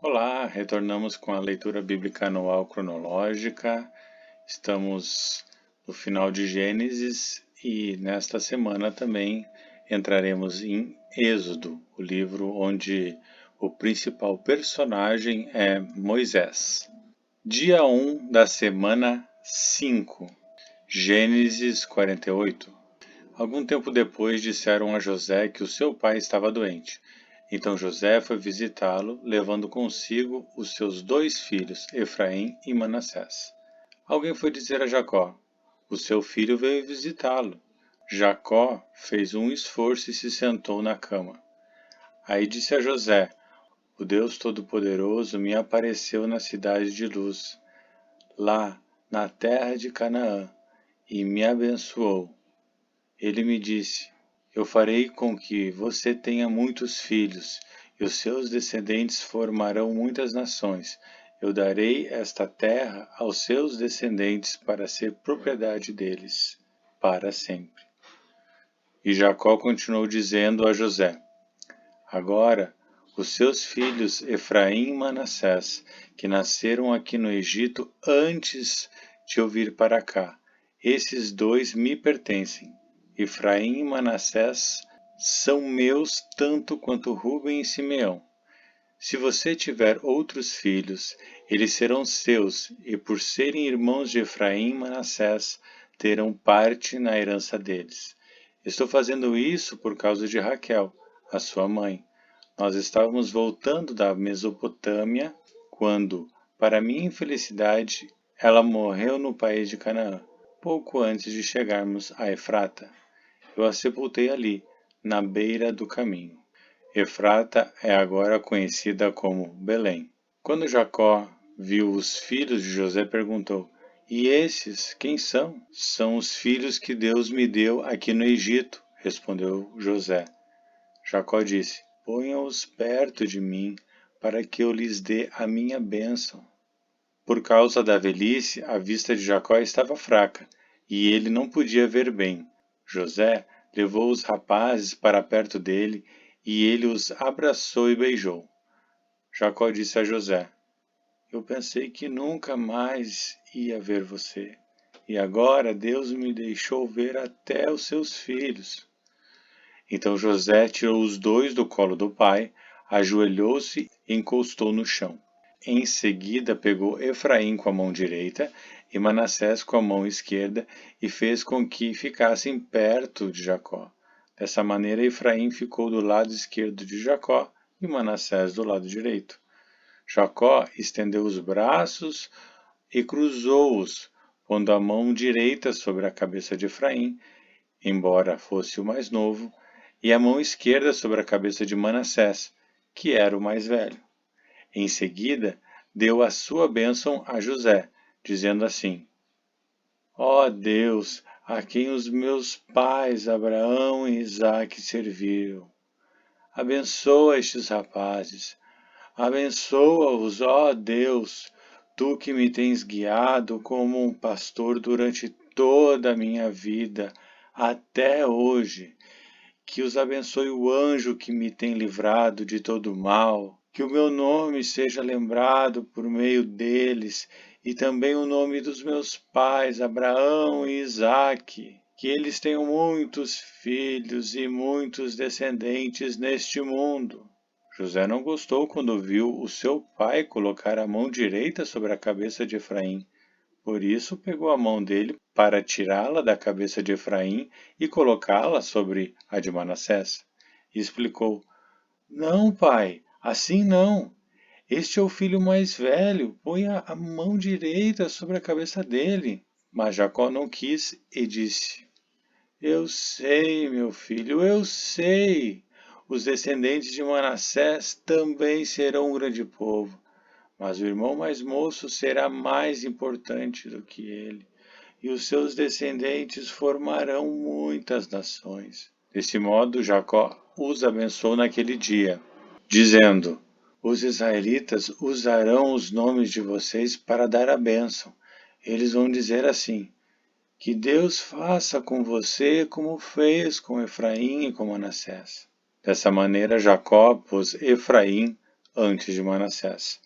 Olá, retornamos com a leitura bíblica anual cronológica. Estamos no final de Gênesis e nesta semana também entraremos em Êxodo, o livro onde o principal personagem é Moisés. Dia 1 da semana 5, Gênesis 48. Algum tempo depois disseram a José que o seu pai estava doente. Então José foi visitá-lo, levando consigo os seus 2 filhos, Efraim e Manassés. Alguém foi dizer a Jacó: o seu filho veio visitá-lo. Jacó fez um esforço e se sentou na cama. Aí disse a José: o Deus Todo-Poderoso me apareceu na cidade de Luz, lá na terra de Canaã, e me abençoou. Ele me disse: eu farei com que você tenha muitos filhos, e os seus descendentes formarão muitas nações. Eu darei esta terra aos seus descendentes para ser propriedade deles, para sempre. E Jacó continuou dizendo a José: agora, os seus filhos Efraim e Manassés, que nasceram aqui no Egito antes de eu vir para cá, esses 2 me pertencem. Efraim e Manassés são meus tanto quanto Ruben e Simeão. Se você tiver outros filhos, eles serão seus, e por serem irmãos de Efraim e Manassés, terão parte na herança deles. Estou fazendo isso por causa de Raquel, a sua mãe. Nós estávamos voltando da Mesopotâmia quando, para minha infelicidade, ela morreu no país de Canaã, pouco antes de chegarmos a Efrata. Eu a sepultei ali, na beira do caminho. Efrata é agora conhecida como Belém. Quando Jacó viu os filhos de José, perguntou: e esses quem são? São os filhos que Deus me deu aqui no Egito, respondeu José. Jacó disse: ponha-os perto de mim, para que eu lhes dê a minha bênção. Por causa da velhice, a vista de Jacó estava fraca, e ele não podia ver bem. José levou os rapazes para perto dele, e ele os abraçou e beijou. Jacó disse a José: eu pensei que nunca mais ia ver você, e agora Deus me deixou ver até os seus filhos. Então José tirou os 2 do colo do pai, ajoelhou-se e encostou no chão. Em seguida pegou Efraim com a mão direita e Manassés com a mão esquerda e fez com que ficassem perto de Jacó. Dessa maneira Efraim ficou do lado esquerdo de Jacó e Manassés do lado direito. Jacó estendeu os braços e cruzou-os, pondo a mão direita sobre a cabeça de Efraim, embora fosse o mais novo, e a mão esquerda sobre a cabeça de Manassés, que era o mais velho. Em seguida, deu a sua bênção a José, dizendo assim: ó Deus, a quem os meus pais Abraão e Isaque serviram, abençoa estes rapazes, abençoa-os, ó Deus, tu que me tens guiado como um pastor durante toda a minha vida, até hoje. Que os abençoe o anjo que me tem livrado de todo mal, que o meu nome seja lembrado por meio deles, e também o nome dos meus pais, Abraão e Isaque, que eles tenham muitos filhos e muitos descendentes neste mundo. José não gostou quando viu o seu pai colocar a mão direita sobre a cabeça de Efraim. Por isso pegou a mão dele para tirá-la da cabeça de Efraim e colocá-la sobre a de Manassés. E explicou: não, pai, assim não. Este é o filho mais velho, ponha a mão direita sobre a cabeça dele. Mas Jacó não quis e disse: eu sei, meu filho, eu sei. Os descendentes de Manassés também serão um grande povo, mas o irmão mais moço será mais importante do que ele, e os seus descendentes formarão muitas nações. Desse modo, Jacó os abençoou naquele dia, dizendo: os israelitas usarão os nomes de vocês para dar a bênção. Eles vão dizer assim: que Deus faça com você como fez com Efraim e com Manassés. Dessa maneira, Jacó pôs Efraim antes de Manassés.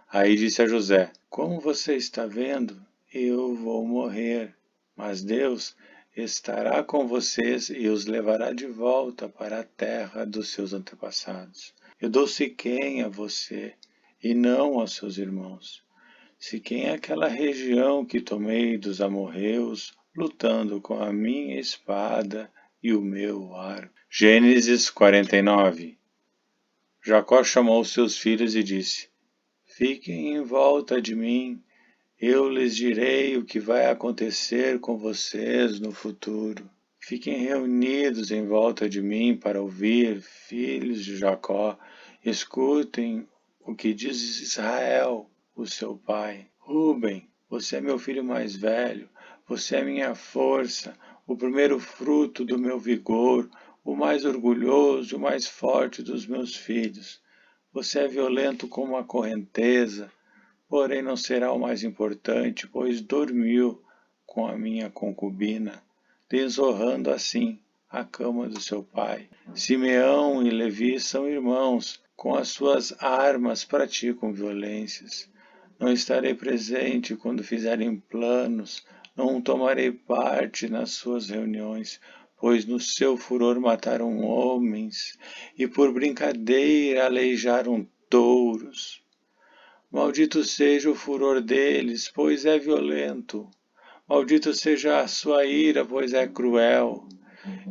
Aí disse a José: Como você está vendo, eu vou morrer, mas Deus estará com vocês e os levará de volta para a terra dos seus antepassados. Eu dou Siquém a você e não aos seus irmãos. Siquém é aquela região que tomei dos amorreus, lutando com a minha espada e o meu arco. Gênesis 49. Jacó chamou seus filhos e disse: Fiquem em volta de mim, eu lhes direi o que vai acontecer com vocês no futuro. Fiquem reunidos em volta de mim para ouvir, filhos de Jacó, escutem o que diz Israel, o seu pai. Ruben, você é meu filho mais velho, você é minha força, o primeiro fruto do meu vigor, o mais orgulhoso, o mais forte dos meus filhos. Você é violento como a correnteza, porém não será o mais importante, pois dormiu com a minha concubina, desonrando assim a cama do seu pai. Simeão e Levi são irmãos, com as suas armas praticam violências. Não estarei presente quando fizerem planos, não tomarei parte nas suas reuniões, pois no seu furor mataram homens e por brincadeira aleijaram touros. Maldito seja o furor deles, pois é violento. Maldito seja a sua ira, pois é cruel.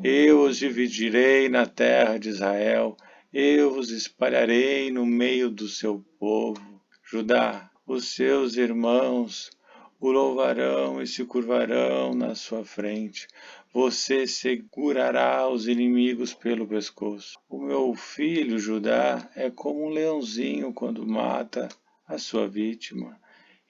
Eu os dividirei na terra de Israel, eu os espalharei no meio do seu povo. Judá, os seus irmãos o louvarão e se curvarão na sua frente. Você segurará os inimigos pelo pescoço. O meu filho Judá é como um leãozinho quando mata a sua vítima.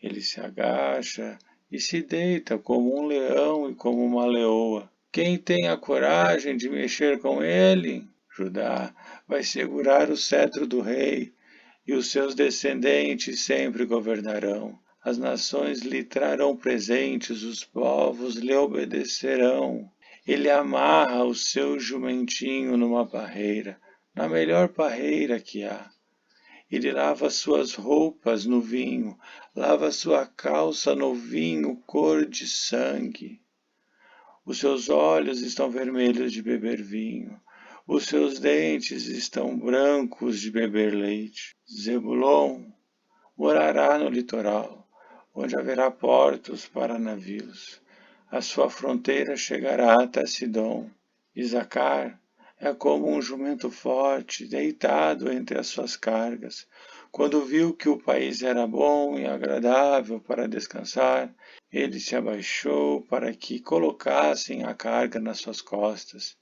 Ele se agacha e se deita como um leão e como uma leoa. Quem tem a coragem de mexer com ele? Judá vai segurar o cetro do rei, e os seus descendentes sempre governarão. As nações lhe trarão presentes, os povos lhe obedecerão. Ele amarra o seu jumentinho numa parreira, na melhor parreira que há. Ele lava suas roupas no vinho, lava sua calça no vinho cor de sangue. Os seus olhos estão vermelhos de beber vinho, os seus dentes estão brancos de beber leite. Zebulon morará no litoral, onde haverá portos para navios. A sua fronteira chegará até Sidom. Isacar é como um jumento forte, deitado entre as suas cargas. Quando viu que o país era bom e agradável para descansar, ele se abaixou para que colocassem a carga nas suas costas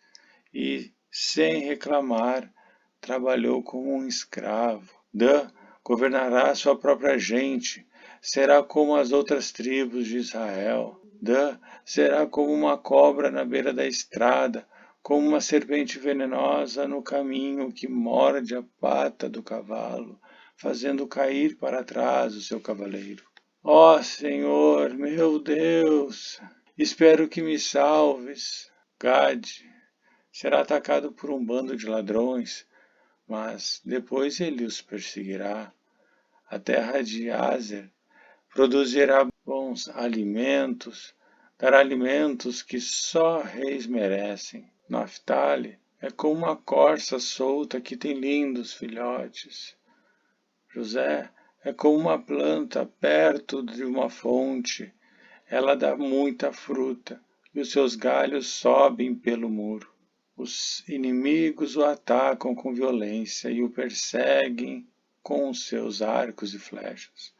e, sem reclamar, trabalhou como um escravo. Dan governará sua própria gente, será como as outras tribos de Israel. Dan será como uma cobra na beira da estrada, como uma serpente venenosa no caminho que morde a pata do cavalo, fazendo cair para trás o seu cavaleiro. Ó Senhor, meu Deus, espero que me salves. Gade será atacado por um bando de ladrões, mas depois ele os perseguirá. A terra de Azer produzirá bons alimentos, dará alimentos que só reis merecem. Naftali é como uma corça solta que tem lindos filhotes. José é como uma planta perto de uma fonte. Ela dá muita fruta e os seus galhos sobem pelo muro. Os inimigos o atacam com violência e o perseguem com os seus arcos e flechas.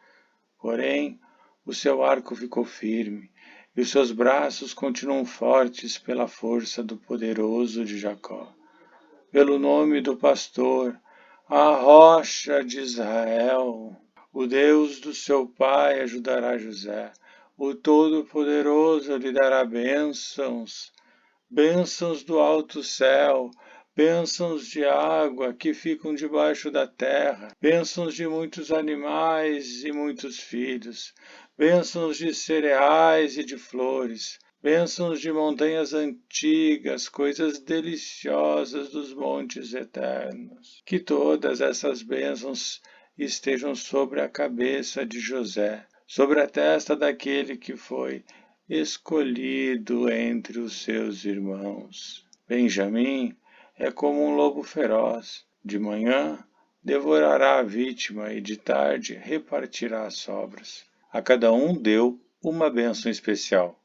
Porém, o seu arco ficou firme e os seus braços continuam fortes pela força do poderoso de Jacó. Pelo nome do pastor, a rocha de Israel, o Deus do seu pai ajudará José. O Todo-Poderoso lhe dará bênçãos, bênçãos do alto céu, bênçãos de água que ficam debaixo da terra, bênçãos de muitos animais e muitos filhos, bênçãos de cereais e de flores, bênçãos de montanhas antigas, coisas deliciosas dos montes eternos. Que todas essas bênçãos estejam sobre a cabeça de José, sobre a testa daquele que foi escolhido entre os seus irmãos. Benjamim é como um lobo feroz. De manhã devorará a vítima e de tarde repartirá as sobras. A cada um deu uma bênção especial.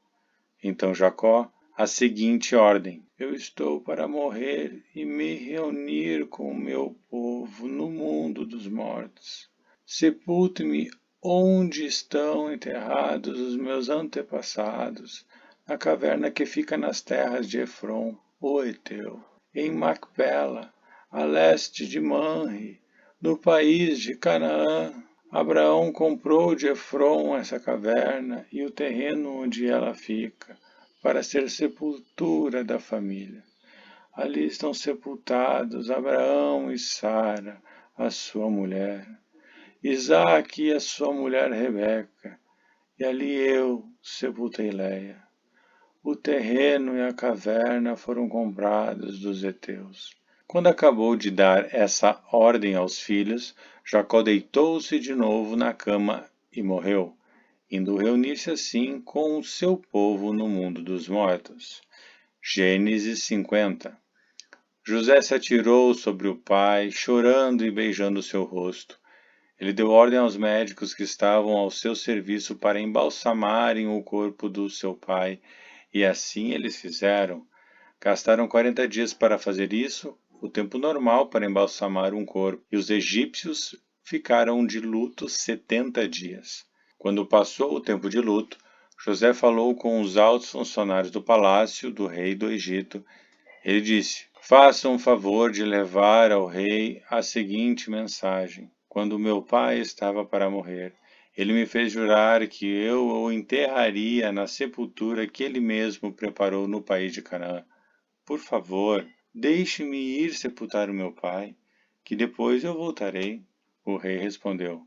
Então Jacó a seguinte ordem: Eu estou para morrer e me reunir com o meu povo no mundo dos mortos. Sepulte-me onde estão enterrados os meus antepassados, na caverna que fica nas terras de Efron, o Eteu, em Macpela, a leste de Manre, no país de Canaã. Abraão comprou de Efron essa caverna e o terreno onde ela fica, para ser sepultura da família. Ali estão sepultados Abraão e Sara, a sua mulher, Isaque e a sua mulher Rebeca, e ali eu sepultei Leia. O terreno e a caverna foram comprados dos heteus. Quando acabou de dar essa ordem aos filhos, Jacó deitou-se de novo na cama e morreu, indo reunir-se assim com o seu povo no mundo dos mortos. Gênesis 50. José se atirou sobre o pai, chorando e beijando seu rosto. Ele deu ordem aos médicos que estavam ao seu serviço para embalsamarem o corpo do seu pai, e assim eles fizeram. Gastaram 40 dias para fazer isso, o tempo normal para embalsamar um corpo, e os egípcios ficaram de luto 70 dias. Quando passou o tempo de luto, José falou com os altos funcionários do palácio do rei do Egito. Ele disse: Façam um favor de levar ao rei a seguinte mensagem. Quando meu pai estava para morrer, ele me fez jurar que eu o enterraria na sepultura que ele mesmo preparou no país de Canaã. Por favor, deixe-me ir sepultar o meu pai, que depois eu voltarei. O rei respondeu: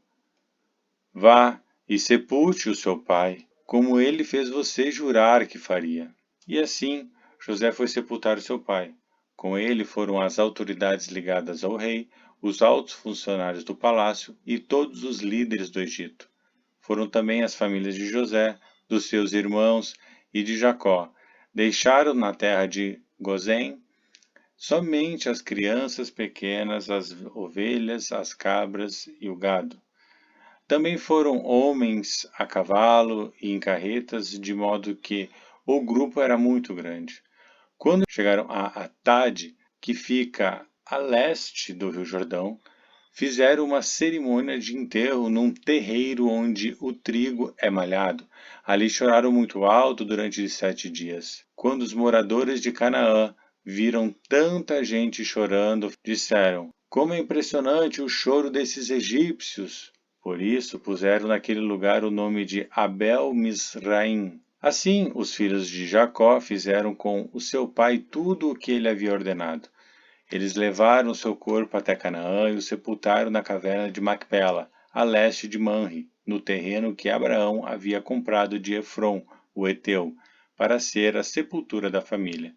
Vá e sepulte o seu pai, como ele fez você jurar que faria. E assim, José foi sepultar o seu pai. Com ele foram as autoridades ligadas ao rei, os altos funcionários do palácio e todos os líderes do Egito. Foram também as famílias de José, dos seus irmãos e de Jacó. Deixaram na terra de Gozém somente as crianças pequenas, as ovelhas, as cabras e o gado. Também foram homens a cavalo e em carretas, de modo que o grupo era muito grande. Quando chegaram a Atade, que fica a leste do Rio Jordão, fizeram uma cerimônia de enterro num terreiro onde o trigo é malhado. Ali choraram muito alto durante 7 dias. Quando os moradores de Canaã viram tanta gente chorando, disseram: Como é impressionante o choro desses egípcios! Por isso puseram naquele lugar o nome de Abel-Misraim. Assim, os filhos de Jacó fizeram com o seu pai tudo o que ele havia ordenado. Eles levaram o seu corpo até Canaã e o sepultaram na caverna de Macpela, a leste de Manre, no terreno que Abraão havia comprado de Efron, o Eteu, para ser a sepultura da família.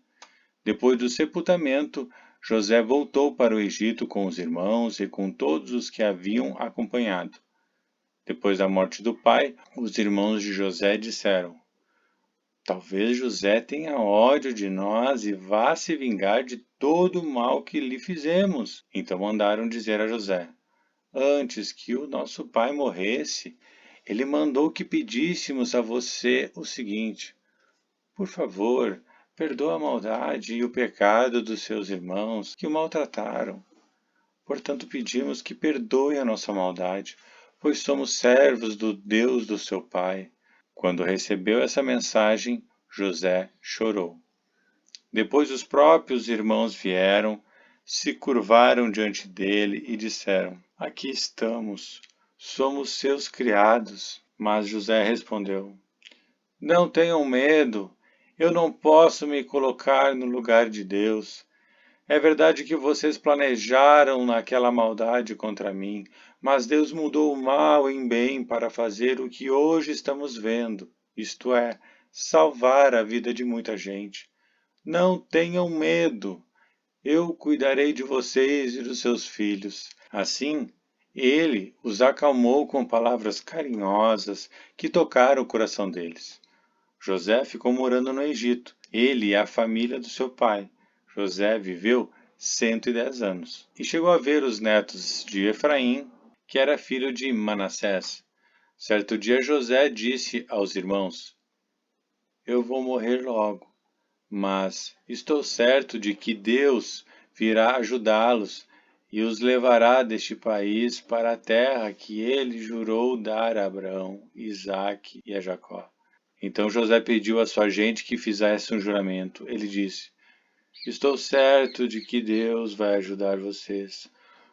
Depois do sepultamento, José voltou para o Egito com os irmãos e com todos os que haviam acompanhado. Depois da morte do pai, os irmãos de José disseram: Talvez José tenha ódio de nós e vá se vingar de todo o mal que lhe fizemos. Então mandaram dizer a José: Antes que o nosso pai morresse, ele mandou que pedíssemos a você o seguinte: Por favor, perdoa a maldade e o pecado dos seus irmãos que o maltrataram. Portanto, pedimos que perdoe a nossa maldade, pois somos servos do Deus do seu pai. Quando recebeu essa mensagem, José chorou. Depois os próprios irmãos vieram, se curvaram diante dele e disseram: Aqui estamos, somos seus criados. Mas José respondeu: Não tenham medo, eu não posso me colocar no lugar de Deus. É verdade que vocês planejaram naquela maldade contra mim, mas Deus mudou o mal em bem para fazer o que hoje estamos vendo, isto é, salvar a vida de muita gente. Não tenham medo. Eu cuidarei de vocês e dos seus filhos. Assim, ele os acalmou com palavras carinhosas que tocaram o coração deles. José ficou morando no Egito, ele e a família do seu pai. José viveu 110 anos e chegou a ver os netos de Efraim, que era filho de Manassés. Certo dia José disse aos irmãos: Eu vou morrer logo, mas estou certo de que Deus virá ajudá-los e os levará deste país para a terra que ele jurou dar a Abraão, Isaque e a Jacó. Então José pediu à sua gente que fizesse um juramento. Ele disse: Estou certo de que Deus vai ajudar vocês.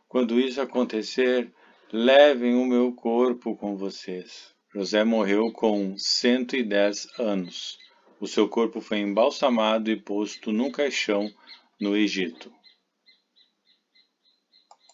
Quando isso acontecer, levem o meu corpo com vocês. José morreu com 110 anos. O seu corpo foi embalsamado e posto num caixão no Egito.